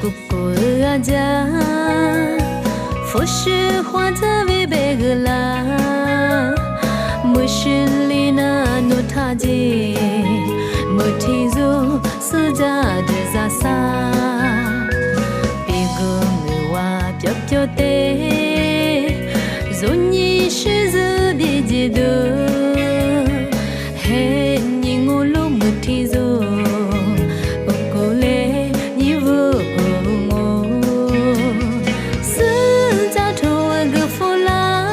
Kuku aja Foshi huaza vibegla Mushilina no taji Mutizu suja desasa Bigumwa pyopyote Zunyi shizu bijidu He nyingulu mutizu Ukule nyivu ngo Suja tuwa gufula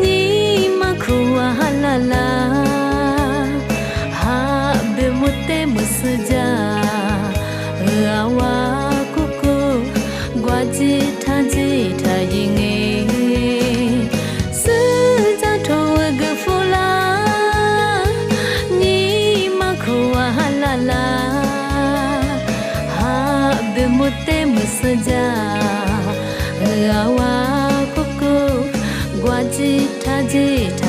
Ni makuwa halala Ha bimute musuja Awa kuku Gwaji taji tajinge Suja tuwa gufula Ni makuwa halala Ha bimute musuja Awa kuku Gwaji taji tajinge